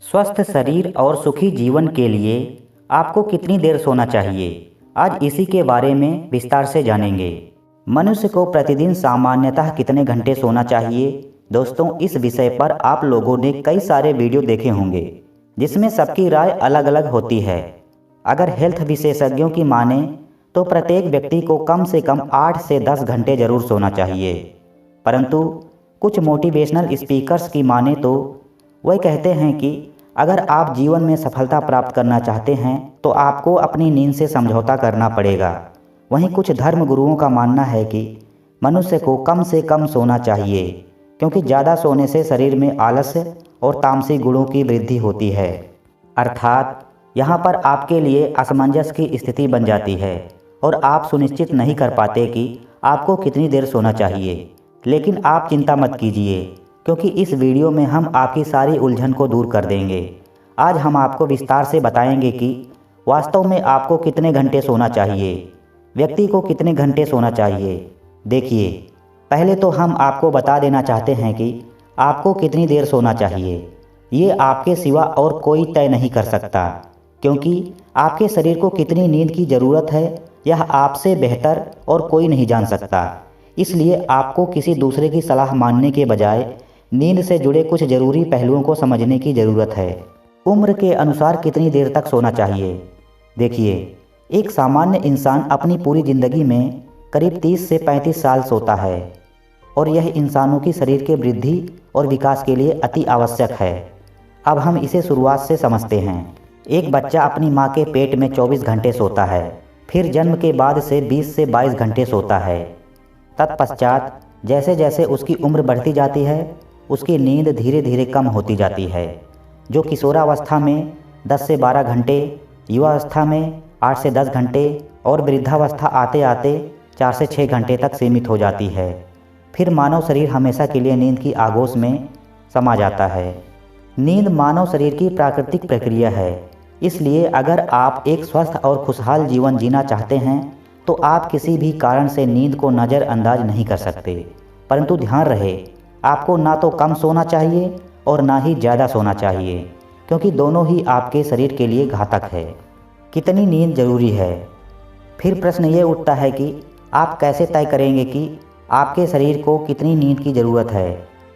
स्वस्थ शरीर और सुखी जीवन के लिए आपको कितनी देर सोना चाहिए? आज इसी के बारे में विस्तार से जानेंगे। मनुष्य को प्रतिदिन सामान्यतः कितने घंटे सोना चाहिए? दोस्तों, इस विषय पर आप लोगों ने कई सारे वीडियो देखे होंगे, जिसमें सबकी राय अलग अलग होती है। अगर हेल्थ विशेषज्ञों की माने तो प्रत्येक व्यक्ति को कम से कम 8 से 10 घंटे जरूर सोना चाहिए। परंतु कुछ मोटिवेशनल स्पीकर्स की माने तो वह कहते हैं कि अगर आप जीवन में सफलता प्राप्त करना चाहते हैं तो आपको अपनी नींद से समझौता करना पड़ेगा। वहीं कुछ धर्म गुरुओं का मानना है कि मनुष्य को कम से कम सोना चाहिए, क्योंकि ज़्यादा सोने से शरीर में आलस्य और तामसिक गुणों की वृद्धि होती है। अर्थात यहाँ पर आपके लिए असमंजस की स्थिति बन जाती है और आप सुनिश्चित नहीं कर पाते कि आपको कितनी देर सोना चाहिए। लेकिन आप चिंता मत कीजिए, क्योंकि इस वीडियो में हम आपकी सारी उलझन को दूर कर देंगे। आज हम आपको विस्तार से बताएंगे कि वास्तव में आपको कितने घंटे सोना चाहिए, व्यक्ति को कितने घंटे सोना चाहिए। देखिए, पहले तो हम आपको बता देना चाहते हैं कि आपको कितनी देर सोना चाहिए ये आपके सिवा और कोई तय नहीं कर सकता, क्योंकि आपके शरीर को कितनी नींद की ज़रूरत है यह आपसे बेहतर और कोई नहीं जान सकता। इसलिए आपको किसी दूसरे की सलाह मानने के बजाय नींद से जुड़े कुछ ज़रूरी पहलुओं को समझने की ज़रूरत है। उम्र के अनुसार कितनी देर तक सोना चाहिए? देखिए, एक सामान्य इंसान अपनी पूरी ज़िंदगी में करीब 30 से 35 साल सोता है, और यह इंसानों की शरीर के वृद्धि और विकास के लिए अति आवश्यक है। अब हम इसे शुरुआत से समझते हैं। एक बच्चा अपनी माँ के पेट में 24 घंटे सोता है, फिर जन्म के बाद से 20 से 22 घंटे सोता है। तत्पश्चात जैसे जैसे उसकी उम्र बढ़ती जाती है, उसकी नींद धीरे धीरे कम होती जाती है, जो किशोरावस्था में 10 से 12 घंटे, युवावस्था में 8 से 10 घंटे और वृद्धावस्था आते आते 4 से 6 घंटे तक सीमित हो जाती है। फिर मानव शरीर हमेशा के लिए नींद की आगोश में समा जाता है। नींद मानव शरीर की प्राकृतिक प्रक्रिया है, इसलिए अगर आप एक स्वस्थ और खुशहाल जीवन जीना चाहते हैं तो आप किसी भी कारण से नींद को नज़रअंदाज नहीं कर सकते। परंतु ध्यान रहे, आपको ना तो कम सोना चाहिए और ना ही ज़्यादा सोना चाहिए, क्योंकि दोनों ही आपके शरीर के लिए घातक है। कितनी नींद ज़रूरी है? फिर प्रश्न ये उठता है कि आप कैसे तय करेंगे कि आपके शरीर को कितनी नींद की ज़रूरत है।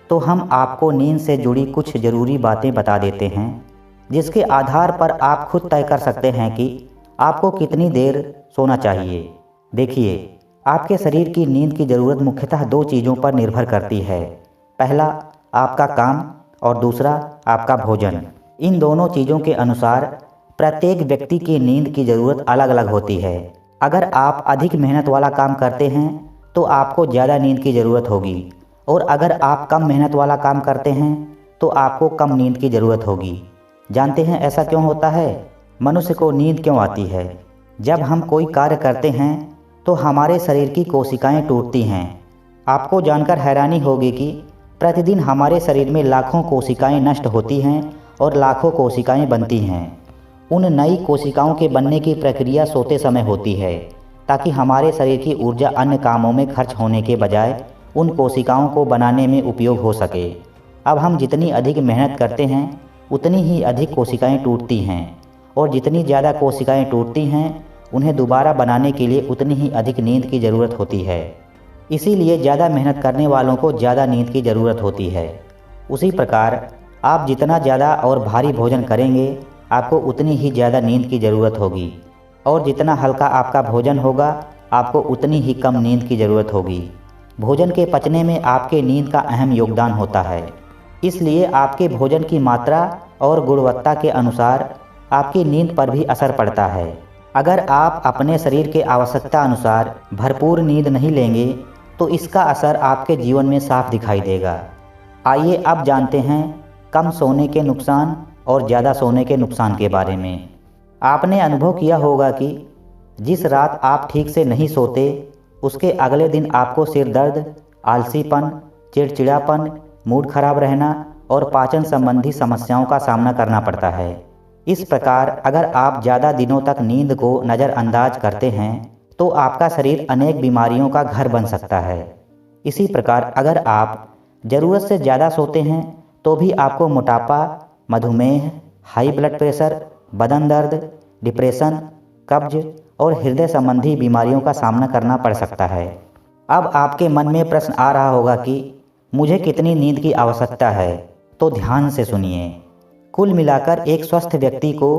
तो हम आपको नींद से जुड़ी कुछ ज़रूरी बातें बता देते हैं, जिसके आधार पर आप खुद तय कर सकते हैं कि आपको कितनी देर सोना चाहिए। देखिए, आपके शरीर की नींद की ज़रूरत मुख्यतः 2 चीज़ों पर निर्भर करती है। पहला आपका काम और दूसरा आपका भोजन। इन दोनों चीज़ों के अनुसार प्रत्येक व्यक्ति की नींद की ज़रूरत अलग अलग होती है। अगर आप अधिक मेहनत वाला काम करते हैं तो आपको ज़्यादा नींद की ज़रूरत होगी, और अगर आप कम मेहनत वाला काम करते हैं तो आपको कम नींद की ज़रूरत होगी। जानते हैं ऐसा क्यों होता है? मनुष्य को नींद क्यों आती है? जब हम कोई कार्य करते हैं तो हमारे शरीर की कोशिकाएं टूटती हैं। आपको जानकर हैरानी होगी कि प्रतिदिन हमारे शरीर में लाखों कोशिकाएं नष्ट होती हैं और लाखों कोशिकाएं बनती हैं। उन नई कोशिकाओं के बनने की प्रक्रिया सोते समय होती है, ताकि हमारे शरीर की ऊर्जा अन्य कामों में खर्च होने के बजाय उन कोशिकाओं को बनाने में उपयोग हो सके। अब हम जितनी अधिक मेहनत करते हैं उतनी ही अधिक कोशिकाएं टूटती हैं, और जितनी ज़्यादा कोशिकाएं टूटती हैं उन्हें दोबारा बनाने के लिए उतनी ही अधिक नींद की ज़रूरत होती है। इसीलिए ज़्यादा मेहनत करने वालों को ज़्यादा नींद की ज़रूरत होती है। उसी प्रकार आप जितना ज़्यादा और भारी भोजन करेंगे आपको उतनी ही ज़्यादा नींद की ज़रूरत होगी, और जितना हल्का आपका भोजन होगा आपको उतनी ही कम नींद की ज़रूरत होगी। भोजन के पचने में आपके नींद का अहम योगदान होता है, इसलिए आपके भोजन की मात्रा और गुणवत्ता के अनुसार आपकी नींद पर भी असर पड़ता है। अगर आप अपने शरीर के आवश्यकता अनुसार भरपूर नींद नहीं लेंगे तो इसका असर आपके जीवन में साफ दिखाई देगा। आइए अब जानते हैं कम सोने के नुकसान और ज़्यादा सोने के नुकसान के बारे में। आपने अनुभव किया होगा कि जिस रात आप ठीक से नहीं सोते उसके अगले दिन आपको सिर दर्द, आलसीपन, चिड़चिड़ापन, मूड खराब रहना और पाचन संबंधी समस्याओं का सामना करना पड़ता है। इस प्रकार अगर आप ज़्यादा दिनों तक नींद को नज़रअंदाज करते हैं तो आपका शरीर अनेक बीमारियों का घर बन सकता है। इसी प्रकार अगर आप ज़रूरत से ज़्यादा सोते हैं तो भी आपको मोटापा, मधुमेह, हाई ब्लड प्रेशर, बदन दर्द, डिप्रेशन, कब्ज और हृदय संबंधी बीमारियों का सामना करना पड़ सकता है। अब आपके मन में प्रश्न आ रहा होगा कि मुझे कितनी नींद की आवश्यकता है, तो ध्यान से सुनिए। कुल मिलाकर एक स्वस्थ व्यक्ति को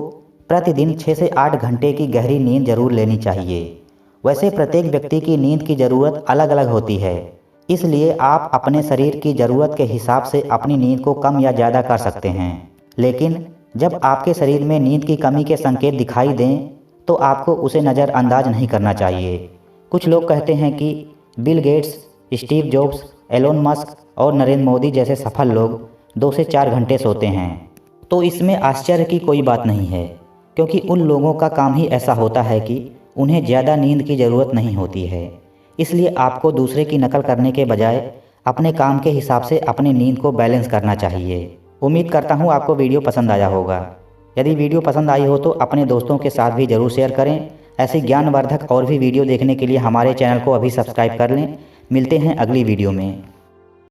प्रतिदिन 6 से 8 घंटे की गहरी नींद जरूर लेनी चाहिए। वैसे प्रत्येक व्यक्ति की नींद की ज़रूरत अलग अलग होती है, इसलिए आप अपने शरीर की ज़रूरत के हिसाब से अपनी नींद को कम या ज़्यादा कर सकते हैं। लेकिन जब आपके शरीर में नींद की कमी के संकेत दिखाई दें तो आपको उसे नज़रअंदाज नहीं करना चाहिए। कुछ लोग कहते हैं कि Bill Gates, Steve Jobs, Elon Musk और नरेंद्र मोदी जैसे सफल लोग 2 से 4 घंटे सोते हैं। तो इसमें आश्चर्य की कोई बात नहीं है, क्योंकि उन लोगों का काम ही ऐसा होता है कि उन्हें ज़्यादा नींद की ज़रूरत नहीं होती है। इसलिए आपको दूसरे की नकल करने के बजाय अपने काम के हिसाब से अपनी नींद को बैलेंस करना चाहिए। उम्मीद करता हूँ आपको वीडियो पसंद आया होगा। यदि वीडियो पसंद आई हो तो अपने दोस्तों के साथ भी ज़रूर शेयर करें। ऐसी ज्ञानवर्धक और भी वीडियो देखने के लिए हमारे चैनल को अभी सब्सक्राइब कर लें। मिलते हैं अगली वीडियो में।